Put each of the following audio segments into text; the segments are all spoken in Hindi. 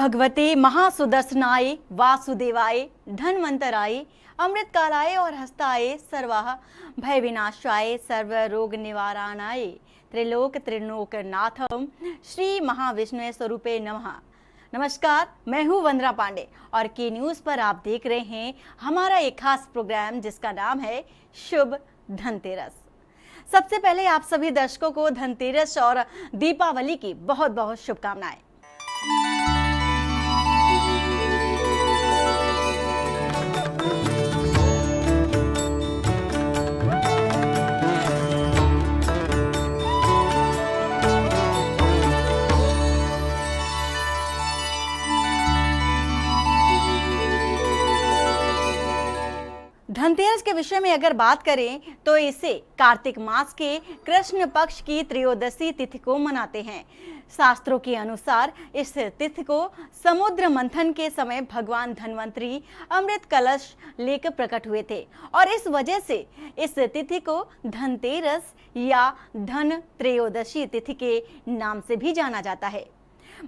भगवते महासुदर्शनाय वासुदेवाय धन्वंतराय अमृतकालाय और हस्ताय सर्वाः भय विनाशाय सर्व रोग निवारणाय त्रिलोक त्रिलोकनाथम श्री महाविष्णु स्वरूपे नमः। नमस्कार, मैं हूँ वंदना पांडे और के न्यूज़ पर आप देख रहे हैं हमारा एक खास प्रोग्राम जिसका नाम है शुभ धनतेरस। सबसे पहले आप सभी दर्शकों को धनतेरस और दीपावली की बहुत बहुत शुभकामनाएं। धनतेरस के विषय में अगर बात करें तो इसे कार्तिक मास के कृष्ण पक्ष की त्रयोदशी तिथि को मनाते हैं। शास्त्रों के अनुसार इस तिथि को समुद्र मंथन के समय भगवान धन्वंतरी अमृत कलश लेकर प्रकट हुए थे और इस वजह से इस तिथि को धनतेरस या धन त्रयोदशी तिथि के नाम से भी जाना जाता है।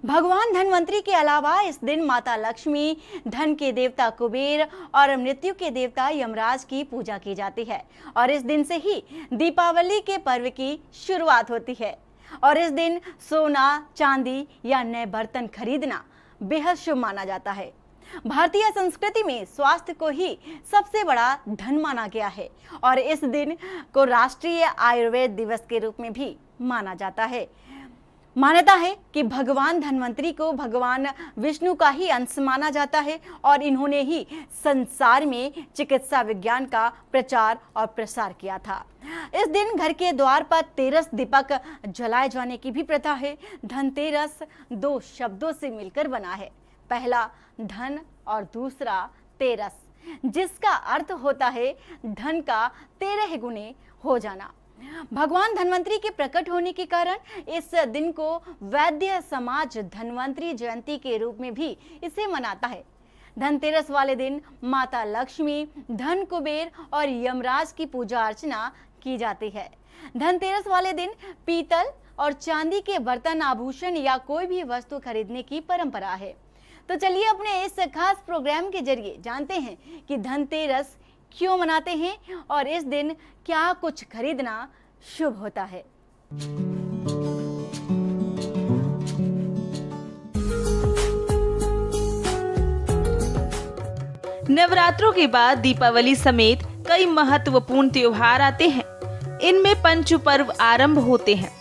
भगवान धन्वंतरी के अलावा इस दिन माता लक्ष्मी, धन के देवता कुबेर और मृत्यु के देवता यमराज की पूजा की जाती है और इस दिन से ही दीपावली के पर्व की शुरुआत होती है। और इस दिन सोना, चांदी या नए बर्तन खरीदना बेहद शुभ माना जाता है। भारतीय संस्कृति में स्वास्थ्य को ही सबसे बड़ा धन माना गया है और इस दिन को राष्ट्रीय आयुर्वेद दिवस के रूप में भी माना जाता है। मान्यता है कि भगवान धन्वंतरी को भगवान विष्णु का ही अंश माना जाता है और इन्होंने ही संसार में चिकित्सा विज्ञान का प्रचार और प्रसार किया था। इस दिन घर के द्वार पर तेरस दीपक जलाए जाने की भी प्रथा है। धनतेरस दो शब्दों से मिलकर बना है, पहला धन और दूसरा तेरस, जिसका अर्थ होता है धन का 13 गुने हो जाना। भगवान धन्वंतरी के प्रकट होने के कारण इस दिन को वैद्य समाज धन्वंतरी जयंती के रूप में भी इसे मनाता है। धनतेरस वाले दिन माता लक्ष्मी, धन कुबेर और यमराज की पूजा अर्चना की जाती है। धनतेरस वाले दिन पीतल और चांदी के बर्तन, आभूषण या कोई भी वस्तु खरीदने की परंपरा है। तो चलिए अपने इस खास प्रोग्राम के जरिए जानते हैं कि धनतेरस क्यों मनाते हैं और इस दिन क्या कुछ खरीदना शुभ होता है। नवरात्रों के बाद दीपावली समेत कई महत्वपूर्ण त्योहार आते हैं। इनमें पंच पर्व आरंभ होते हैं।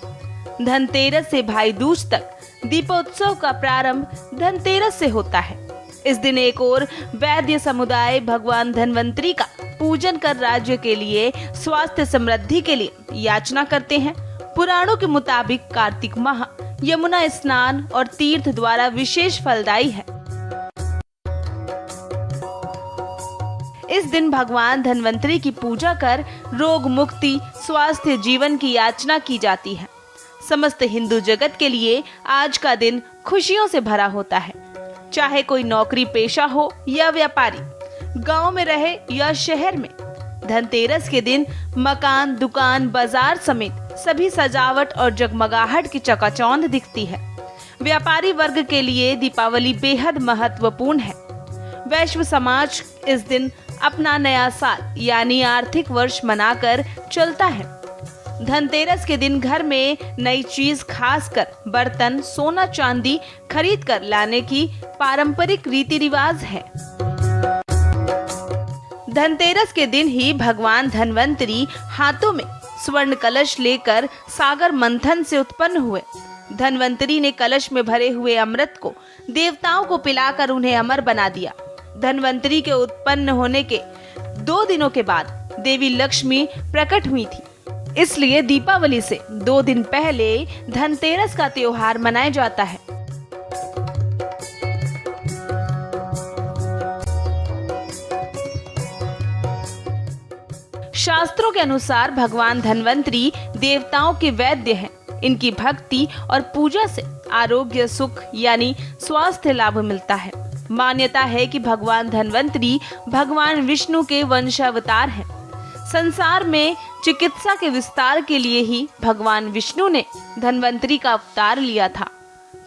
धनतेरस से भाई दूज तक दीपोत्सव का प्रारंभ धनतेरस से होता है। इस दिन एक और वैद्य समुदाय भगवान धन्वंतरी का पूजन कर राज्य के लिए, स्वास्थ्य समृद्धि के लिए याचना करते हैं। पुराणों के मुताबिक कार्तिक माह यमुना स्नान और तीर्थ द्वारा विशेष फलदायी है। इस दिन भगवान धन्वंतरी की पूजा कर रोग मुक्ति, स्वास्थ्य जीवन की याचना की जाती है। समस्त हिंदू जगत के लिए आज का दिन खुशियों से भरा होता है। चाहे कोई नौकरी पेशा हो या व्यापारी, गांव में रहे या शहर में, धनतेरस के दिन मकान, दुकान, बाजार समेत सभी सजावट और जगमगाहट की चकाचौंध दिखती है। व्यापारी वर्ग के लिए दीपावली बेहद महत्वपूर्ण है। वैश्व समाज इस दिन अपना नया साल यानी आर्थिक वर्ष मनाकर चलता है। धनतेरस के दिन घर में नई चीज, खासकर बर्तन, सोना, चांदी खरीद कर लाने की पारंपरिक रीति रिवाज है। धनतेरस के दिन ही भगवान धन्वंतरी हाथों में स्वर्ण कलश लेकर सागर मंथन से उत्पन्न हुए। धन्वंतरी ने कलश में भरे हुए अमृत को देवताओं को पिलाकर उन्हें अमर बना दिया। धन्वंतरी के उत्पन्न होने के 2 दिनों के बाद देवी लक्ष्मी प्रकट हुई थी। इसलिए दीपावली से 2 दिन पहले धनतेरस का त्योहार मनाया जाता है। शास्त्रों के अनुसार भगवान धन्वंतरी देवताओं के वैद्य हैं। इनकी भक्ति और पूजा से आरोग्य, सुख यानी स्वास्थ्य लाभ मिलता है। मान्यता है कि भगवान धन्वंतरी भगवान विष्णु के वंशावतार हैं। संसार में चिकित्सा के विस्तार के लिए ही भगवान विष्णु ने धन्वंतरी का अवतार लिया था।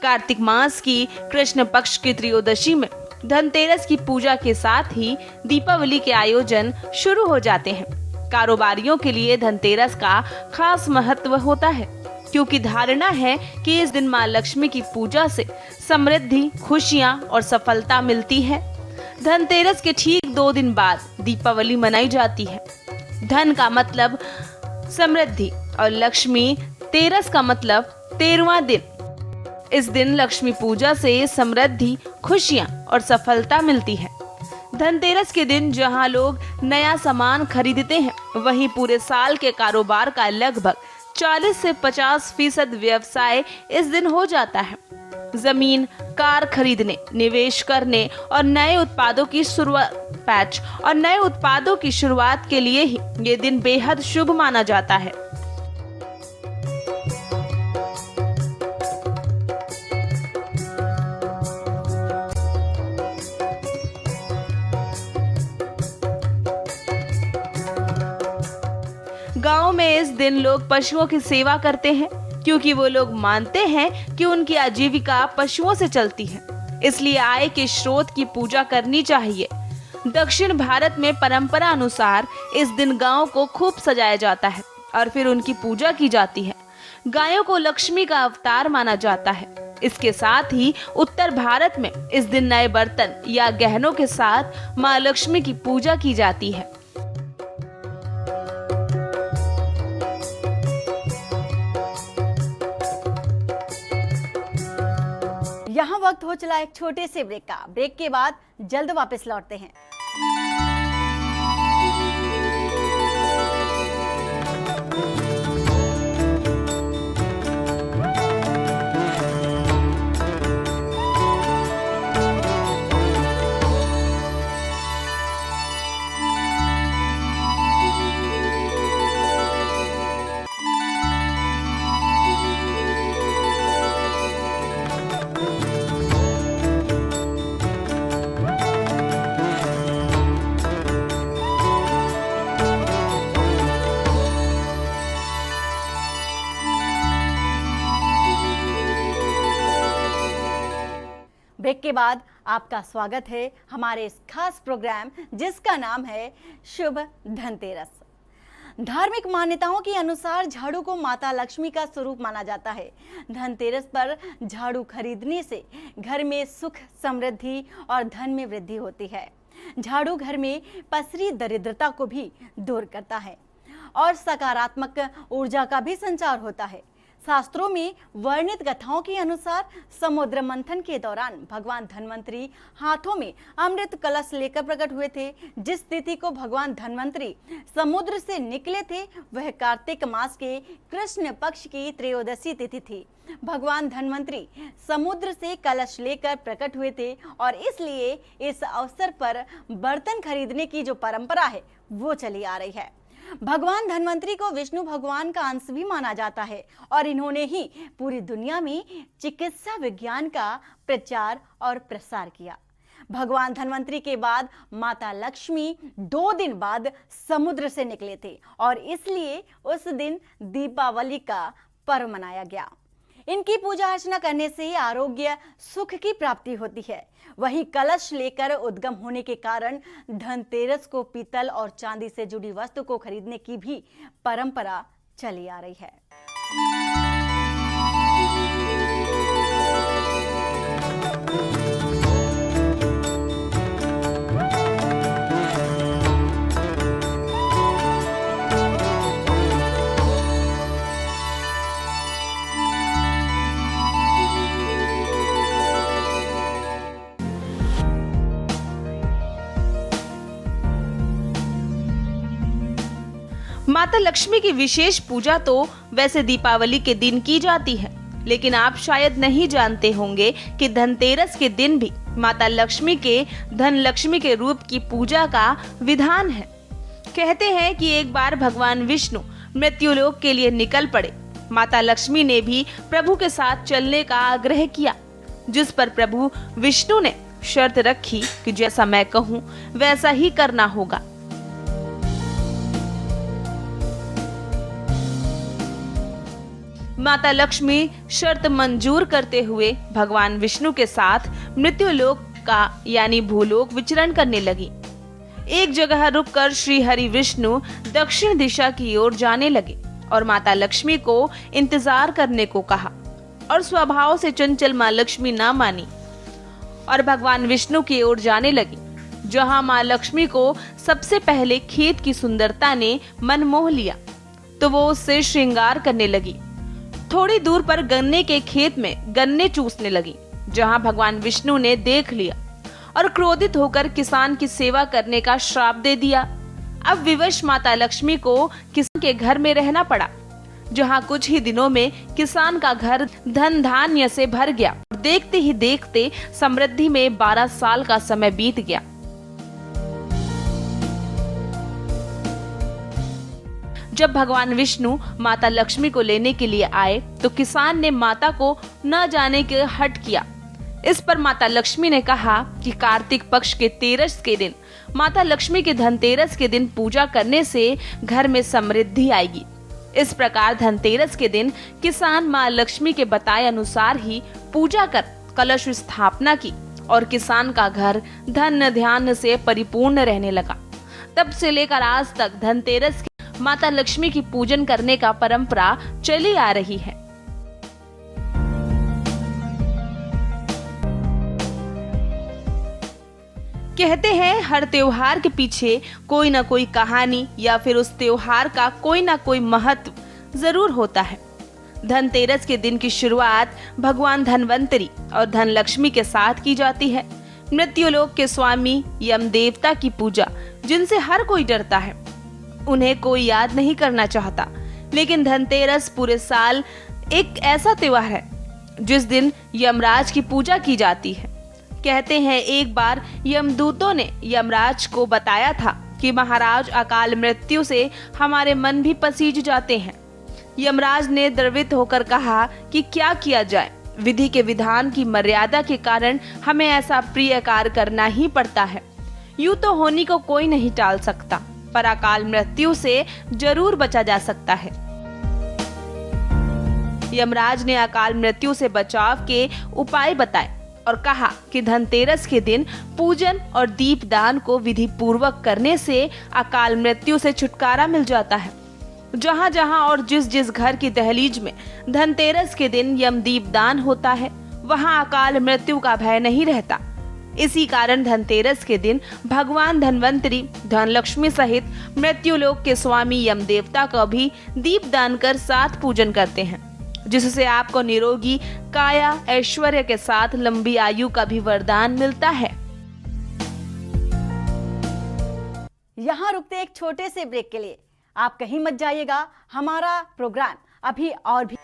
कार्तिक मास की कृष्ण पक्ष की त्रयोदशी में धनतेरस की पूजा के साथ ही दीपावली के आयोजन शुरू हो जाते हैं। कारोबारियों के लिए धनतेरस का खास महत्व होता है, क्योंकि धारणा है कि इस दिन मां लक्ष्मी की पूजा से समृद्धि, खुशियां और सफलता मिलती है। धनतेरस के ठीक 2 दिन बाद दीपावली मनाई जाती है। धन का मतलब समृद्धि और लक्ष्मी तेरस का मतलब 13वां दिन। इस दिन लक्ष्मी पूजा से समृद्धि, खुशियां और सफलता मिलती है। धनतेरस के दिन जहां लोग नया सामान खरीदते हैं, वहीं पूरे साल के कारोबार का लगभग 40 से 50% व्यवसाय इस दिन हो जाता है। जमीन, कार खरीदने, निवेश करने और नए उत्पादों की शुरुआत के लिए ही ये दिन बेहद शुभ माना जाता है। गांव में इस दिन लोग पशुओं की सेवा करते हैं, क्योंकि वो लोग मानते हैं कि उनकी आजीविका पशुओं से चलती है, इसलिए आय के स्रोत की पूजा करनी चाहिए। दक्षिण भारत में परंपरा अनुसार इस दिन गांव को खूब सजाया जाता है और फिर उनकी पूजा की जाती है। गायों को लक्ष्मी का अवतार माना जाता है। इसके साथ ही उत्तर भारत में इस दिन नए बर्तन या गहनों के साथ मां लक्ष्मी की पूजा की जाती है। यहाँ वक्त हो चला एक छोटे से ब्रेक का। ब्रेक के बाद जल्द वापस लौटते हैं। ब्रेक के बाद आपका स्वागत है हमारे इस खास प्रोग्राम जिसका नाम है शुभ धनतेरस। धार्मिक मान्यताओं के अनुसार झाड़ू को माता लक्ष्मी का स्वरूप माना जाता है। धनतेरस पर झाड़ू खरीदने से घर में सुख, समृद्धि और धन में वृद्धि होती है। झाड़ू घर में पसरी दरिद्रता को भी दूर करता है और सकारात्मक ऊर्जा का भी संचार होता है। शास्त्रों में वर्णित कथाओं के अनुसार समुद्र मंथन के दौरान भगवान धन्वंतरी हाथों में अमृत कलश लेकर प्रकट हुए थे। जिस तिथि को भगवान धन्वंतरी समुद्र से निकले थे वह कार्तिक मास के कृष्ण पक्ष की त्रयोदशी तिथि थी। भगवान धन्वंतरी समुद्र से कलश लेकर प्रकट हुए थे और इसलिए इस अवसर पर बर्तन खरीदने की जो परंपरा है वो चली आ रही है। भगवान धन्वंतरी को विष्णु भगवान का अंश भी माना जाता है और इन्होंने ही पूरी दुनिया में चिकित्सा विज्ञान का प्रचार और प्रसार किया। भगवान धन्वंतरी के बाद माता लक्ष्मी 2 दिन बाद समुद्र से निकले थे और इसलिए उस दिन दीपावली का पर्व मनाया गया। इनकी पूजा अर्चना करने से आरोग्य, सुख की प्राप्ति होती है। वहीं कलश लेकर उद्गम होने के कारण धनतेरस को पीतल और चांदी से जुड़ी वस्तु को खरीदने की भी परंपरा चली आ रही है। माता लक्ष्मी की विशेष पूजा तो वैसे दीपावली के दिन की जाती है, लेकिन आप शायद नहीं जानते होंगे कि धनतेरस के दिन भी माता लक्ष्मी के धन लक्ष्मी के रूप की पूजा का विधान है। कहते हैं कि एक बार भगवान विष्णु मृत्युलोक के लिए निकल पड़े। माता लक्ष्मी ने भी प्रभु के साथ चलने का आग्रह किया, जिस पर प्रभु विष्णु ने शर्त रखी कि जैसा मैं कहूँ वैसा ही करना होगा। माता लक्ष्मी शर्त मंजूर करते हुए भगवान विष्णु के साथ मृत्युलोक का यानी भूलोक विचरण करने लगी। एक जगह रुककर श्री हरि विष्णु दक्षिण दिशा की ओर जाने लगे और माता लक्ष्मी को इंतजार करने को कहा और स्वभाव से चंचल माँ लक्ष्मी ना मानी और भगवान विष्णु की ओर जाने लगी। जहां माँ लक्ष्मी को सबसे पहले खेत की सुंदरता ने मन मोह लिया तो वो उससे श्रृंगार करने लगी। थोड़ी दूर पर गन्ने के खेत में गन्ने चूसने लगी, जहां भगवान विष्णु ने देख लिया और क्रोधित होकर किसान की सेवा करने का श्राप दे दिया। अब विवश माता लक्ष्मी को किसान के घर में रहना पड़ा, जहां कुछ ही दिनों में किसान का घर धन धान्य से भर गया। देखते ही देखते समृद्धि में 12 साल का समय बीत गया। जब भगवान विष्णु माता लक्ष्मी को लेने के लिए आए तो किसान ने माता को न जाने के हट किया। इस पर माता लक्ष्मी ने कहा कि कार्तिक पक्ष के तेरस के दिन माता लक्ष्मी के धनतेरस के दिन पूजा करने से घर में समृद्धि आएगी। इस प्रकार धनतेरस के दिन किसान माँ लक्ष्मी के बताए अनुसार ही पूजा कर कलश स्थापना की और किसान का घर धन धान्य से परिपूर्ण रहने लगा। तब से लेकर आज तक धनतेरस माता लक्ष्मी की पूजन करने का परंपरा चली आ रही है। कहते हैं हर त्योहार के पीछे कोई ना कोई कहानी या फिर उस त्योहार का कोई ना कोई महत्व जरूर होता है। धनतेरस के दिन की शुरुआत भगवान धनवंतरी और धन लक्ष्मी के साथ की जाती है। मृत्युलोक के स्वामी यम देवता की पूजा, जिनसे हर कोई डरता है, उन्हें कोई याद नहीं करना चाहता। लेकिन धनतेरस पूरे साल एक ऐसा त्योहार है जिस दिन यमराज की पूजा की जाती है। कहते हैं एक बार यमदूतों ने यमराज को बताया था कि महाराज अकाल मृत्यु से हमारे मन भी पसीज जाते हैं। यमराज ने द्रवित होकर कहा कि क्या किया जाए, विधि के विधान की मर्यादा के कारण हमें ऐसा प्रिय कार्य करना ही पड़ता है। यूं तो होनी को कोई नहीं टाल सकता, पर अकाल मृत्यु से जरूर बचा जा सकता है। यमराज ने अकाल मृत्यु से बचाव के उपाय बताए और कहा कि धनतेरस के दिन पूजन और दीपदान को विधि पूर्वक करने से अकाल मृत्यु से छुटकारा मिल जाता है। जहां जहां और जिस जिस घर की दहलीज में धनतेरस के दिन यम दीपदान होता है, वहां अकाल मृत्यु का भय नहीं रहता। इसी कारण धनतेरस के दिन भगवान धनवंतरी, धन लक्ष्मी सहित मृत्युलोक के स्वामी यम देवता का भी दीपदान कर साथ पूजन करते हैं, जिससे आपको निरोगी काया ऐश्वर्य के साथ लंबी आयु का भी वरदान मिलता है। यहाँ रुकते एक छोटे से ब्रेक के लिए। आप कहीं मत जाइएगा, हमारा प्रोग्राम अभी और भी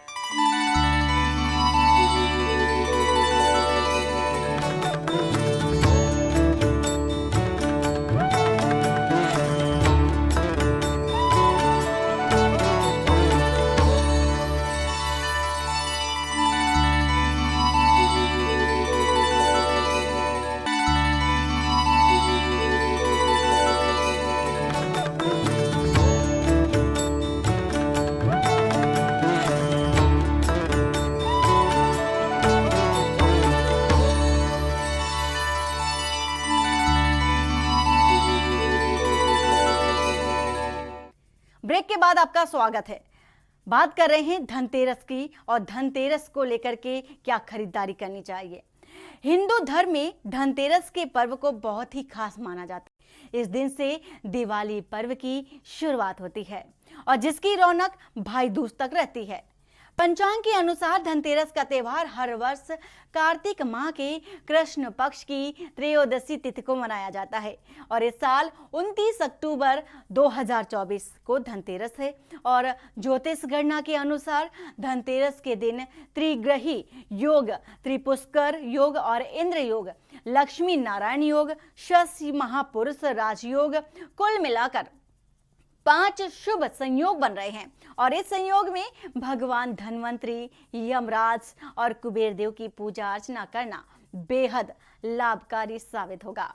ब्रेक के बाद आपका स्वागत है। बात कर रहे हैं धनतेरस की और धनतेरस को लेकर के क्या खरीदारी करनी चाहिए। हिंदू धर्म में धनतेरस के पर्व को बहुत ही खास माना जाता है। इस दिन से दिवाली पर्व की शुरुआत होती है और जिसकी रौनक भाई दूज तक रहती है। पंचांग के अनुसार धनतेरस का त्यौहार हर वर्ष कार्तिक माह के कृष्ण पक्ष की त्रयोदशी तिथि को मनाया जाता है और इस साल 29 अक्टूबर 2024 को धनतेरस है और ज्योतिष गणना के अनुसार धनतेरस के दिन त्रिग्रही योग, त्रिपुष्कर योग और इंद्र योग, लक्ष्मी नारायण योग, शशि महापुरुष राजयोग, कुल मिलाकर 5 शुभ संयोग बन रहे हैं और इस संयोग में भगवान धनवंतरी, यमराज और कुबेर देव की पूजा अर्चना करना बेहद लाभकारी साबित होगा।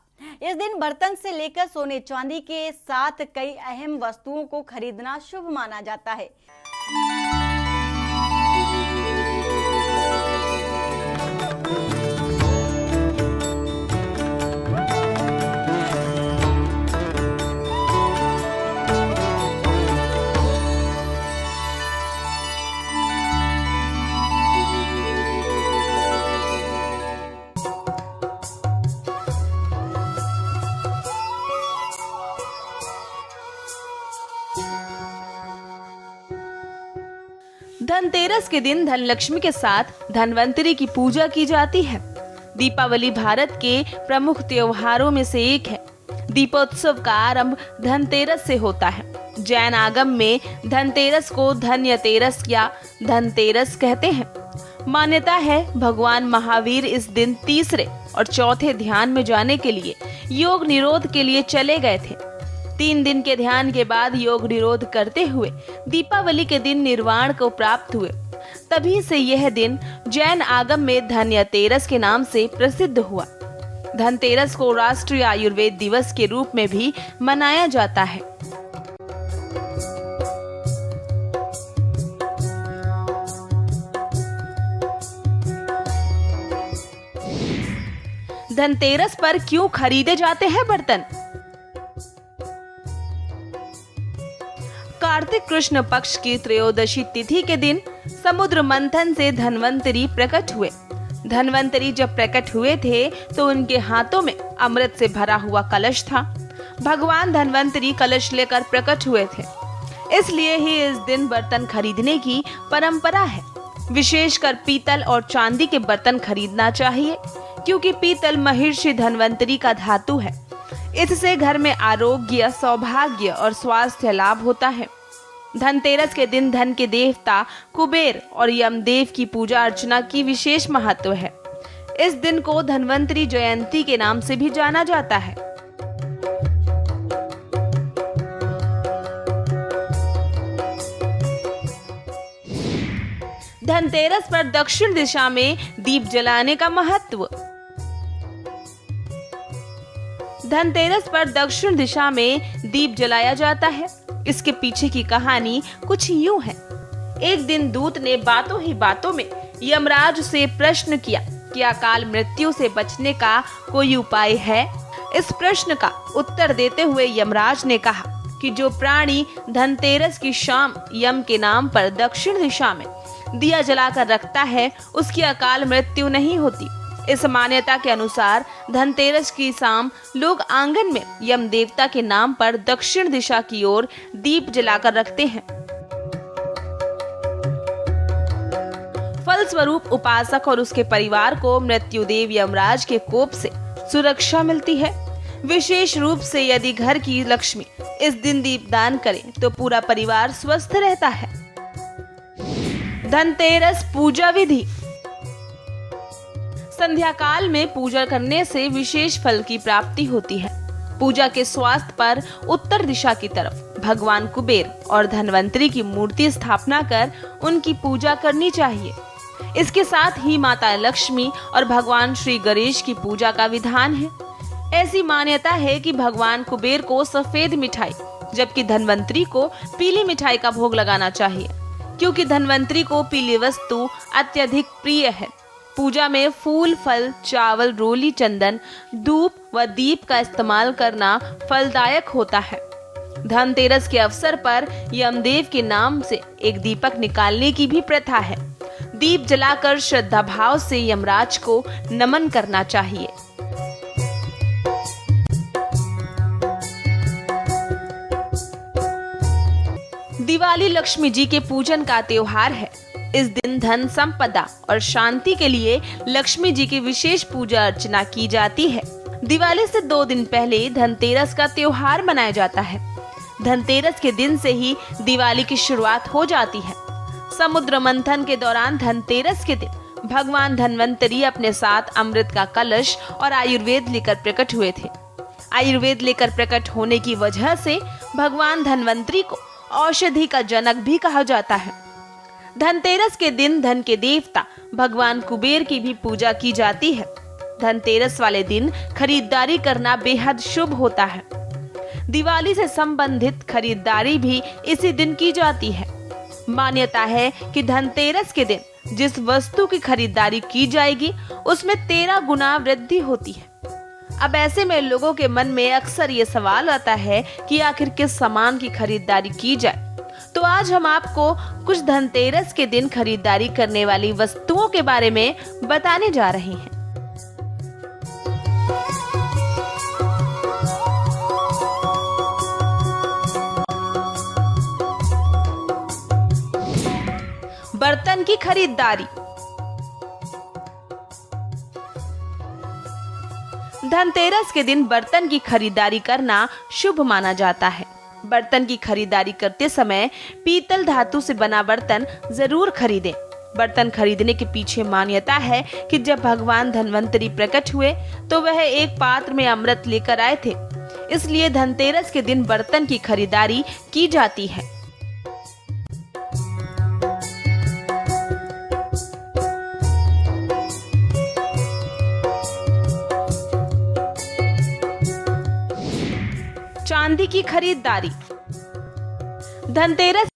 इस दिन बर्तन से लेकर सोने चांदी के साथ कई अहम वस्तुओं को खरीदना शुभ माना जाता है। धनतेरस के दिन धनलक्ष्मी के साथ धनवंतरी की पूजा की जाती है। दीपावली भारत के प्रमुख त्योहारों में से एक है। दीपोत्सव का आरंभ धनतेरस से होता है। जैन आगम में धनतेरस को धन्यतेरस या धनतेरस कहते हैं। मान्यता है भगवान महावीर इस दिन तीसरे और चौथे ध्यान में जाने के लिए योग निरोध के लिए चले गए थे। 3 दिन के ध्यान के बाद योग निरोध करते हुए दीपावली के दिन निर्वाण को प्राप्त हुए। तभी से यह दिन जैन आगम में धन्यतेरस के नाम से प्रसिद्ध हुआ। धनतेरस को राष्ट्रीय आयुर्वेद दिवस के रूप में भी मनाया जाता है। धनतेरस पर क्यों खरीदे जाते हैं बर्तन? कार्तिक कृष्ण पक्ष की त्रयोदशी तिथि के दिन समुद्र मंथन से धन्वंतरी प्रकट हुए। धन्वंतरी जब प्रकट हुए थे तो उनके हाथों में अमृत से भरा हुआ कलश था। भगवान धन्वंतरी कलश लेकर प्रकट हुए थे, इसलिए ही इस दिन बर्तन खरीदने की परंपरा है। विशेषकर पीतल और चांदी के बर्तन खरीदना चाहिए, क्योंकि पीतल महर्षि धन्वंतरी का धातु है। इससे घर में आरोग्य, सौभाग्य और स्वास्थ्य लाभ होता है। धनतेरस के दिन धन के देवता कुबेर और यमदेव की पूजा अर्चना की विशेष महत्व है। इस दिन को धन्वंतरी जयंती के नाम से भी जाना जाता है। धनतेरस पर दक्षिण दिशा में दीप जलाने का महत्व। धनतेरस पर दक्षिण दिशा में दीप जलाया जाता है। इसके पीछे की कहानी कुछ यूं है। एक दिन दूत ने बातों ही बातों में यमराज से प्रश्न किया कि अकाल मृत्यु से बचने का कोई उपाय है। इस प्रश्न का उत्तर देते हुए यमराज ने कहा कि जो प्राणी धनतेरस की शाम यम के नाम पर दक्षिण दिशा में दिया जलाकर रखता है, उसकी अकाल मृत्यु नहीं होती। इस मान्यता के अनुसार धनतेरस की शाम लोग आंगन में यम देवता के नाम पर दक्षिण दिशा की ओर दीप जलाकर रखते हैं। फलस्वरूप उपासक और उसके परिवार को मृत्युदेव यमराज के कोप से सुरक्षा मिलती है। विशेष रूप से यदि घर की लक्ष्मी इस दिन दीपदान करे तो पूरा परिवार स्वस्थ रहता है। धनतेरस पूजा विधि। संध्या काल में पूजा करने से विशेष फल की प्राप्ति होती है। पूजा के स्वास्थ्य पर उत्तर दिशा की तरफ भगवान कुबेर और धनवंतरी की मूर्ति स्थापना कर उनकी पूजा करनी चाहिए। इसके साथ ही माता लक्ष्मी और भगवान श्री गणेश की पूजा का विधान है। ऐसी मान्यता है कि भगवान कुबेर को सफेद मिठाई जबकि धनवंतरी को पीली मिठाई का भोग लगाना चाहिए, क्योंकि धनवंतरी को पीली वस्तु अत्यधिक प्रिय है। पूजा में फूल, फल, चावल, रोली, चंदन, धूप व दीप का इस्तेमाल करना फलदायक होता है। धनतेरस के अवसर पर यमदेव के नाम से एक दीपक निकालने की भी प्रथा है। दीप जलाकर श्रद्धा भाव से यमराज को नमन करना चाहिए। दिवाली लक्ष्मी जी के पूजन का त्योहार है। इस दिन धन, संपदा और शांति के लिए लक्ष्मी जी की विशेष पूजा अर्चना की जाती है। दिवाली से 2 दिन पहले धनतेरस का त्योहार मनाया जाता है। धनतेरस के दिन से ही दिवाली की शुरुआत हो जाती है। समुद्र मंथन के दौरान धनतेरस के दिन भगवान धन्वंतरी अपने साथ अमृत का कलश और आयुर्वेद लेकर प्रकट हुए थे। आयुर्वेद लेकर प्रकट होने की वजह से भगवान धन्वंतरी को औषधि का जनक भी कहा जाता है। धनतेरस के दिन धन के देवता भगवान कुबेर की भी पूजा की जाती है। धनतेरस वाले दिन खरीदारी करना बेहद शुभ होता है। दिवाली से संबंधित खरीदारी भी इसी दिन की जाती है। मान्यता है कि धनतेरस के दिन जिस वस्तु की खरीदारी की जाएगी उसमें 13 गुना वृद्धि होती है। अब ऐसे में लोगों के मन में अक्सर ये सवाल आता है कि आखिर किस सामान की खरीदारी की जाए। तो आज हम आपको कुछ धनतेरस के दिन खरीदारी करने वाली वस्तुओं के बारे में बताने जा रहे हैं। बर्तन की खरीदारी। धनतेरस के दिन बर्तन की खरीदारी करना शुभ माना जाता है। बर्तन की खरीदारी करते समय पीतल धातु से बना बर्तन जरूर खरीदें। बर्तन खरीदने के पीछे मान्यता है कि जब भगवान धन्वंतरी प्रकट हुए तो वह एक पात्र में अमृत लेकर आए थे, इसलिए धनतेरस के दिन बर्तन की खरीदारी की जाती है। चांदी की खरीदारी। धनतेरस